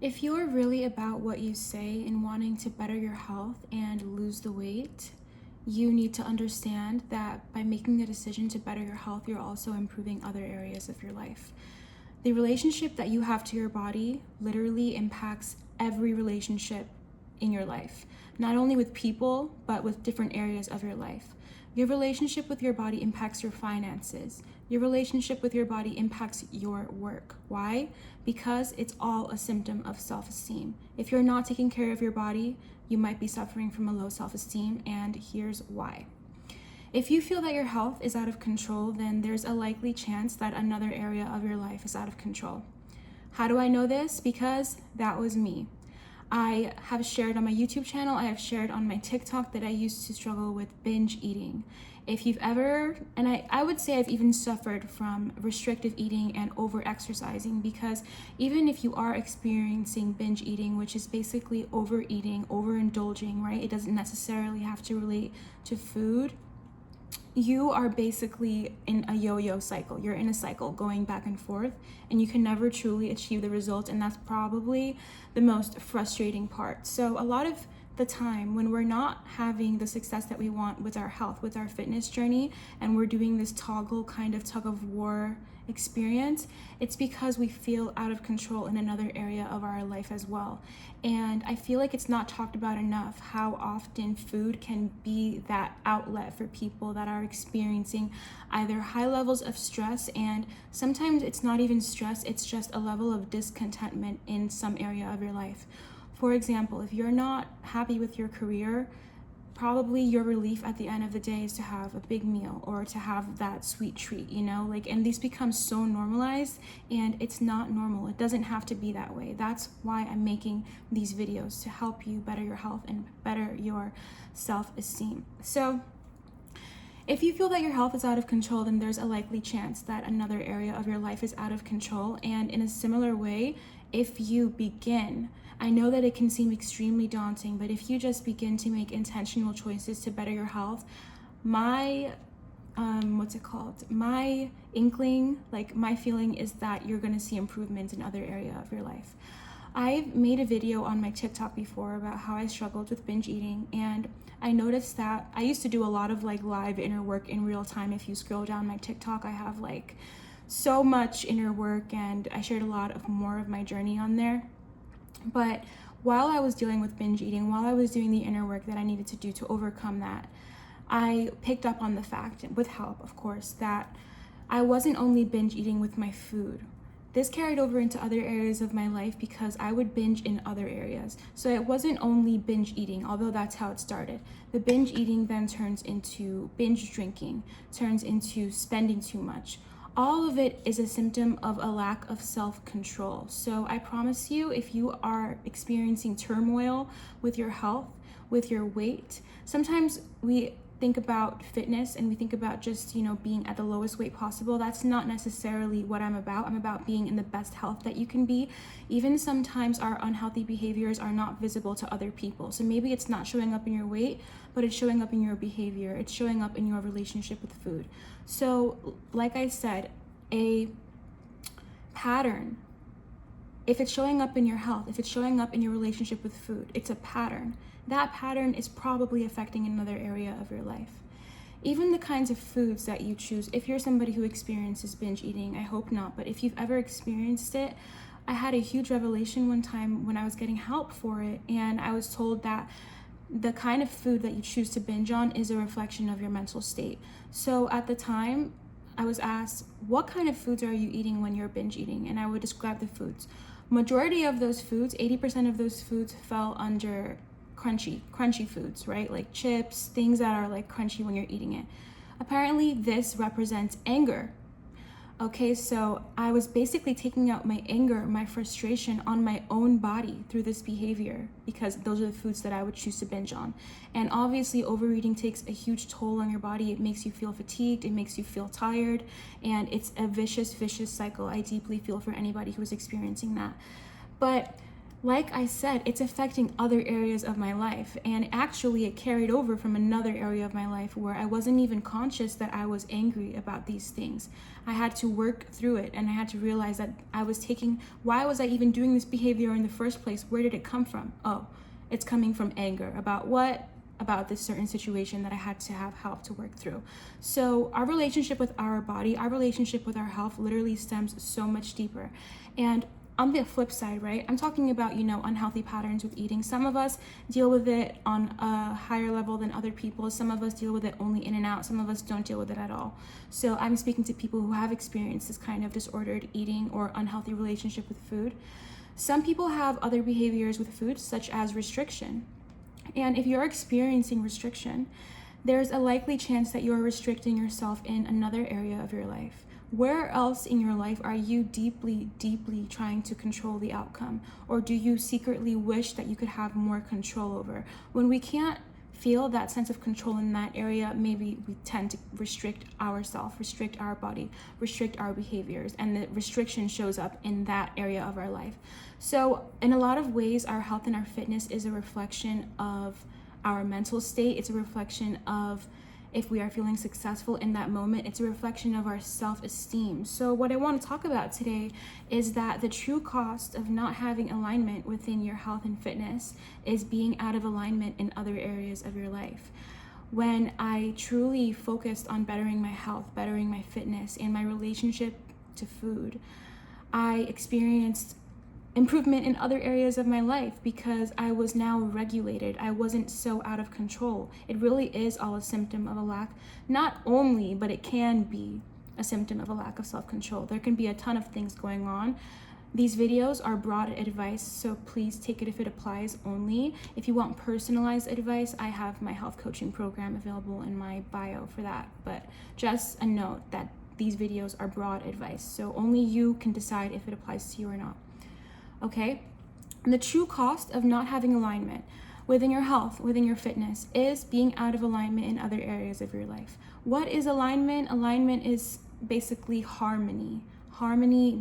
If you're really about what you say and wanting to better your health and lose the weight, you need to understand that by making the decision to better your health, you're also improving other areas of your life. The relationship that you have to your body literally impacts every relationship in your life, not only with people, but with different areas of your life. Your relationship with your body impacts your finances. Your relationship with your body impacts your work. Why? Because it's all a symptom of self-esteem. If you're not taking care of your body, you might be suffering from a low self-esteem, and here's why. If you feel that your health is out of control, then there's a likely chance that another area of your life is out of control. How do I know this? Because that was me. I have shared on my YouTube channel, I have shared on my TikTok that I used to struggle with binge eating. If you've ever, and I would say I've even suffered from restrictive eating and over exercising, because even if you are experiencing binge eating, which is basically overeating, overindulging, right? It doesn't necessarily have to relate to food. You are basically in a yo-yo cycle. You're in a cycle going back and forth, and you can never truly achieve the result, and that's probably the most frustrating part. So a lot of the time when we're not having the success that we want with our health, with our fitness journey, and we're doing this toggle kind of tug of war experience, it's because we feel out of control in another area of our life as well. And I feel like it's not talked about enough how often food can be that outlet for people that are experiencing either high levels of stress, and sometimes it's not even stress, it's just a level of discontentment in some area of your life. For example, if you're not happy with your career, probably your relief at the end of the day is to have a big meal or to have that sweet treat, and these become so normalized, and it's not normal. It doesn't have to be that way. That's why I'm making these videos, to help you better your health and better your self-esteem. So if you feel that your health is out of control, then there's a likely chance that another area of your life is out of control. And in a similar way, if you begin, I know that it can seem extremely daunting, but if you just begin to make intentional choices to better your health, my my inkling, like my feeling, is that you're going to see improvements in other area of your life. I've made a video on my TikTok before about how I struggled with binge eating, and I noticed that I used to do a lot of live inner work in real time. If you scroll down my TikTok, I have so much inner work, and I shared a lot of more of my journey on there. But while I was dealing with binge eating, while I was doing the inner work that I needed to do to overcome that, I picked up on the fact, with help of course, that I wasn't only binge eating with my food. This carried over into other areas of my life because I would binge in other areas. So it wasn't only binge eating, although that's how it started. The binge eating then turns into binge drinking, turns into spending too much. All of it is a symptom of a lack of self-control. So I promise you, if you are experiencing turmoil with your health, with your weight, sometimes we think about fitness and we think about just, being at the lowest weight possible. That's not necessarily what I'm about. I'm about being in the best health that you can be. Even sometimes our unhealthy behaviors are not visible to other people. So maybe it's not showing up in your weight, but it's showing up in your behavior. It's showing up in your relationship with food. So like I said, a pattern, if it's showing up in your health, if it's showing up in your relationship with food, it's a pattern. That pattern is probably affecting another area of your life. Even the kinds of foods that you choose, if you're somebody who experiences binge eating, I hope not, but if you've ever experienced it, I had a huge revelation one time when I was getting help for it, and I was told that the kind of food that you choose to binge on is a reflection of your mental state. So at the time, I was asked, what kind of foods are you eating when you're binge eating? And I would describe the foods. Majority of those foods, 80% of those foods, fell under crunchy foods, right? Like chips, things that are crunchy when you're eating it. Apparently this represents anger. Okay, so I was basically taking out my anger, my frustration on my own body through this behavior, because those are the foods that I would choose to binge on. And obviously overeating takes a huge toll on your body. It makes you feel fatigued, it makes you feel tired, and it's a vicious cycle. I deeply feel for anybody who is experiencing that. But like I said, it's affecting other areas of my life. And actually, it carried over from another area of my life where I wasn't even conscious that I was angry about these things. I had to work through it, and I had to realize that why was I even doing this behavior in the first place? Where did it come from? Oh, it's coming from anger. About what? About this certain situation that I had to have help to work through. So our relationship with our body, our relationship with our health literally stems so much deeper. And on the flip side, right, I'm talking about, unhealthy patterns with eating. Some of us deal with it on a higher level than other people. Some of us deal with it only in and out. Some of us don't deal with it at all. So I'm speaking to people who have experienced this kind of disordered eating or unhealthy relationship with food. Some people have other behaviors with food, such as restriction. And if you're experiencing restriction, there's a likely chance that you're restricting yourself in another area of your life. Where else in your life are you deeply, deeply trying to control the outcome? Or do you secretly wish that you could have more control over? When we can't feel that sense of control in that area, maybe we tend to restrict ourselves, restrict our body, restrict our behaviors, and the restriction shows up in that area of our life. So in a lot of ways, our health and our fitness is a reflection of our mental state. It's a reflection of if we are feeling successful in that moment. It's a reflection of our self-esteem. So what I want to talk about today is that the true cost of not having alignment within your health and fitness is being out of alignment in other areas of your life. When I truly focused on bettering my health, bettering my fitness, and my relationship to food, I experienced improvement in other areas of my life because I was now regulated. I wasn't so out of control. It really is all a symptom of a lack, not only, but it can be a symptom of a lack of self-control. There can be a ton of things going on. These videos are broad advice, so please take it if it applies only. If you want personalized advice, I have my health coaching program available in my bio for that. But just a note that these videos are broad advice, so only you can decide if it applies to you or not. Okay? And the true cost of not having alignment within your health, within your fitness, is being out of alignment in other areas of your life. What is alignment? Alignment is basically harmony,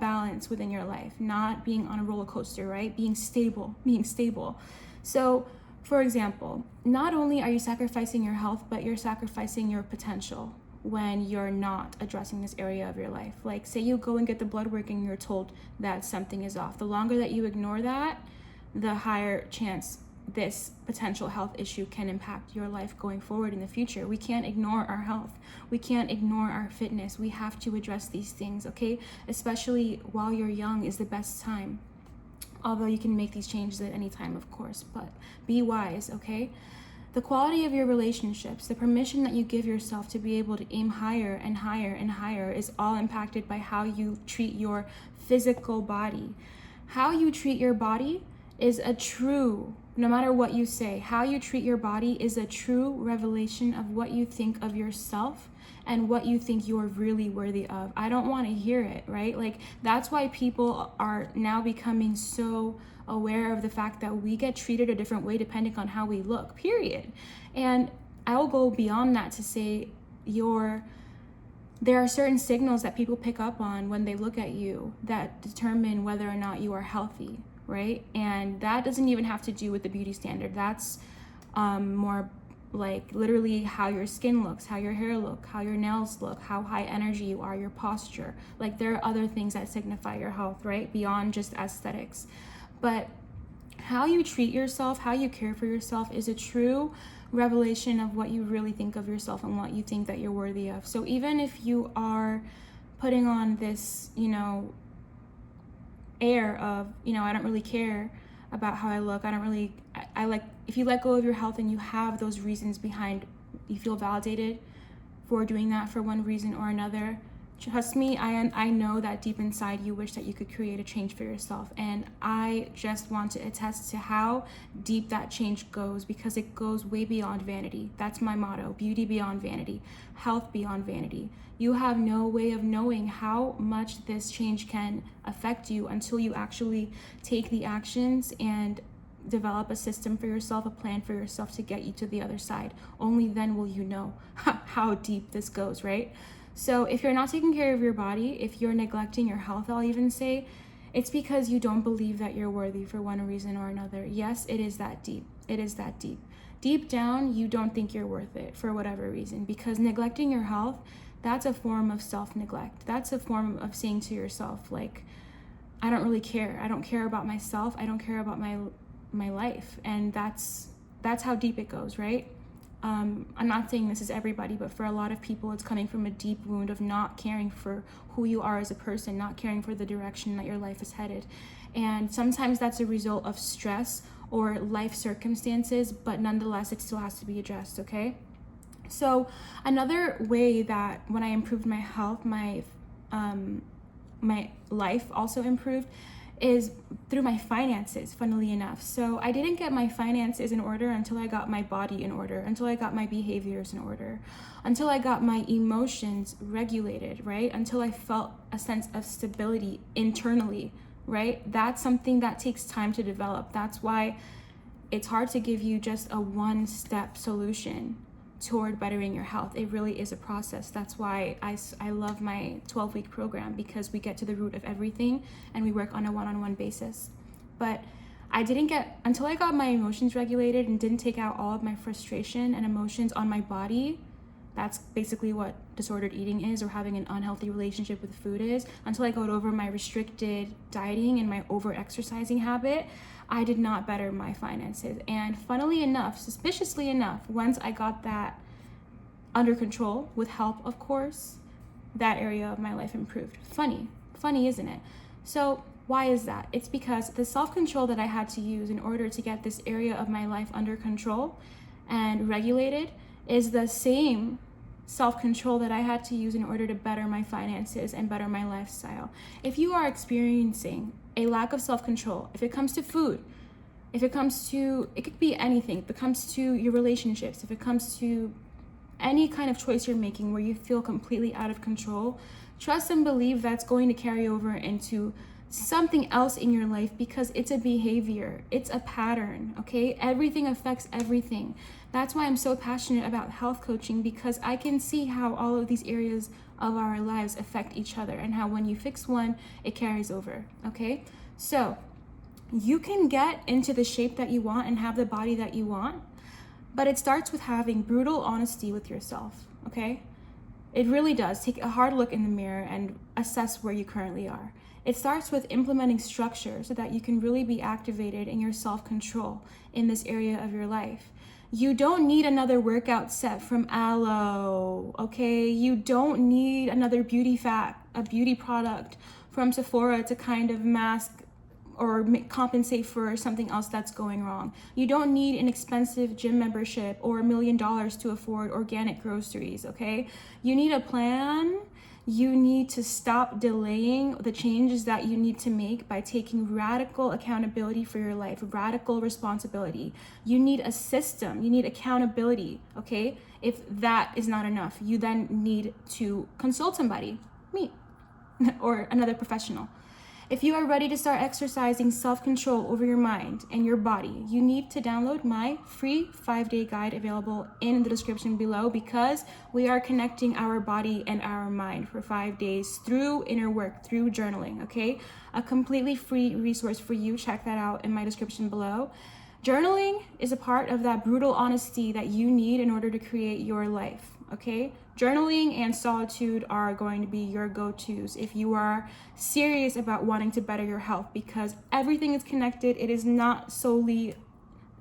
balance within your life, not being on a roller coaster, right? Being stable. So, for example, not only are you sacrificing your health, but you're sacrificing your potential when you're not addressing this area of your life. Like, say you go and get the blood work and you're told that something is off. The longer that you ignore that, the higher chance this potential health issue can impact your life going forward in the future. We can't ignore our health. We can't ignore our fitness. We have to address these things, okay? Especially while you're young is the best time. Although you can make these changes at any time, of course, but be wise, okay? The quality of your relationships, the permission that you give yourself to be able to aim higher and higher and higher is all impacted by how you treat your physical body. How you treat your body is no matter what you say, how you treat your body is a true revelation of what you think of yourself and what you think you're really worthy of. I don't want to hear it, right? Like, that's why people are now becoming so aware of the fact that we get treated a different way depending on how we look, period. And I'll go beyond that to say there are certain signals that people pick up on when they look at you that determine whether or not you are healthy, right? And that doesn't even have to do with the beauty standard. That's more like literally how your skin looks, how your hair look, how your nails look, how high energy you are, your posture. Like, there are other things that signify your health, right? Beyond just aesthetics. But how you treat yourself, how you care for yourself is a true revelation of what you really think of yourself and what you think that you're worthy of. So even if you are putting on this, air of, I don't really care about how I look. I like, if you let go of your health and you have those reasons behind, you feel validated for doing that for one reason or another, trust me, I know that deep inside you wish that you could create a change for yourself. And I just want to attest to how deep that change goes, because it goes way beyond vanity. That's my motto: beauty beyond vanity, health beyond vanity. You have no way of knowing how much this change can affect you until you actually take the actions and develop a system for yourself, a plan for yourself to get you to the other side. Only then will you know how deep this goes, right? So if you're not taking care of your body, if you're neglecting your health, I'll even say, It's because you don't believe that you're worthy for one reason or another. Yes, it is that deep. It is that deep. Deep down, you don't think you're worth it for whatever reason, because neglecting your health, that's a form of self-neglect. That's a form of saying to yourself, like, I don't really care. I don't care about myself. I don't care about my life. And that's how deep it goes, right? I'm not saying this is everybody, but for a lot of people, it's coming from a deep wound of not caring for who you are as a person, not caring for the direction that your life is headed. And sometimes that's a result of stress or life circumstances, but nonetheless, it still has to be addressed, okay? So another way that when I improved my health, my life also improved is through my finances, funnily enough. So I didn't get my finances in order until I got my body in order, until I got my behaviors in order, until I got my emotions regulated, right? Until I felt a sense of stability internally, right? That's something that takes time to develop. That's why it's hard to give you just a one-step solution toward bettering your health. It really is a process. That's why I love my 12-week program, because we get to the root of everything and we work on a one-on-one basis. But I didn't get, until I got my emotions regulated and didn't take out all of my frustration and emotions on my body. That's basically what disordered eating is, or having an unhealthy relationship with food is. Until I got over my restricted dieting and my over-exercising habit, I did not better my finances. And funnily enough, suspiciously enough, once I got that under control, with help, of course, that area of my life improved. Funny, isn't it? So why is that? It's because the self-control that I had to use in order to get this area of my life under control and regulated is the same self-control that I had to use in order to better my finances and better my lifestyle. If you are experiencing a lack of self-control, if it comes to food, if it comes to, it could be anything, if it comes to your relationships, if it comes to any kind of choice you're making where you feel completely out of control, trust and believe that's going to carry over into something else in your life, because it's a behavior, it's a pattern, okay? Everything affects everything. That's why I'm so passionate about health coaching, because I can see how all of these areas of our lives affect each other, and how when you fix one, it carries over, okay? So you can get into the shape that you want and have the body that you want, but it starts with having brutal honesty with yourself, okay? It really does. Take a hard look in the mirror and assess where you currently are. It starts with implementing structure so that you can really be activated in your self-control in this area of your life. You don't need another workout set from Aloe, okay? You don't need another a beauty product from Sephora to kind of mask or compensate for something else that's going wrong. You don't need an expensive gym membership or $1 million to afford organic groceries, okay? You need a plan. You need to stop delaying the changes that you need to make by taking radical accountability for your life, radical responsibility. You need a system, you need accountability, okay? If that is not enough, you then need to consult somebody, me, or another professional. If you are ready to start exercising self-control over your mind and your body, you need to download my free 5-day guide available in the description below, because we are connecting our body and our mind for 5 days through inner work, through journaling, okay? A completely free resource for you. Check that out in my description below. Journaling is a part of that brutal honesty that you need in order to create your life, okay? Journaling and solitude are going to be your go-tos if you are serious about wanting to better your health, because everything is connected. It is not solely,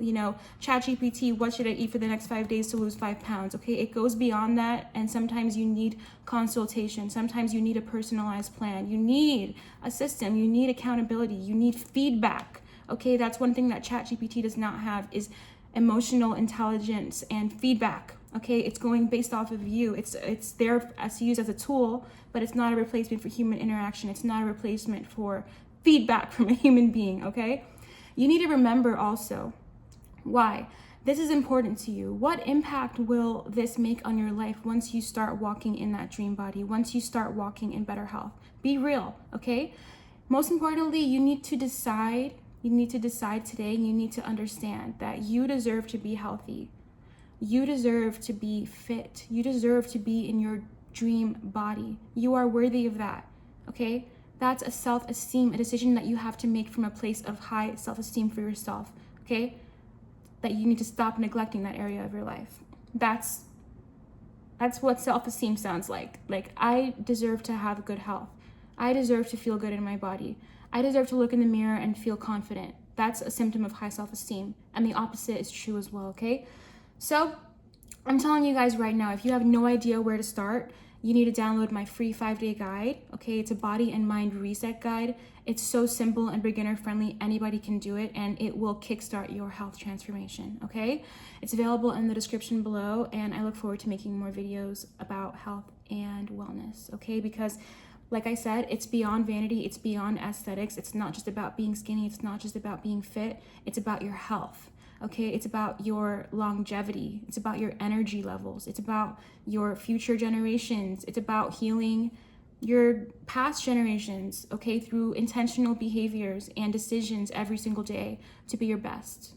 ChatGPT, what should I eat for the next 5 days to lose 5 pounds, okay? It goes beyond that, and sometimes you need consultation. Sometimes you need a personalized plan. You need a system. You need accountability. You need feedback, okay? That's one thing that ChatGPT does not have, is emotional intelligence and feedback. Okay, it's going based off of you. It's there as to use as a tool, but it's not a replacement for human interaction. It's not a replacement for feedback from a human being, okay? You need to remember also why this is important to you. What impact will this make on your life once you start walking in that dream body, once you start walking in better health? Be real, okay? Most importantly, you need to decide today, and you need to understand that you deserve to be healthy. You deserve to be fit. You deserve to be in your dream body. You are worthy of that, okay? That's a self-esteem, a decision that you have to make from a place of high self-esteem for yourself, okay? That you need to stop neglecting that area of your life. That's what self-esteem sounds like. Like, I deserve to have good health. I deserve to feel good in my body. I deserve to look in the mirror and feel confident. That's a symptom of high self-esteem. And the opposite is true as well, okay? So I'm telling you guys right now, if you have no idea where to start, you need to download my free 5-day guide, okay? It's a body and mind reset guide. It's so simple and beginner friendly. Anybody can do it, and it will kickstart your health transformation, okay? It's available in the description below, and I look forward to making more videos about health and wellness, okay? Because like I said, it's beyond vanity, it's beyond aesthetics. It's not just about being skinny, it's not just about being fit, it's about your health. Okay, it's about your longevity. It's about your energy levels. It's about your future generations. It's about healing your past generations, okay, through intentional behaviors and decisions every single day to be your best.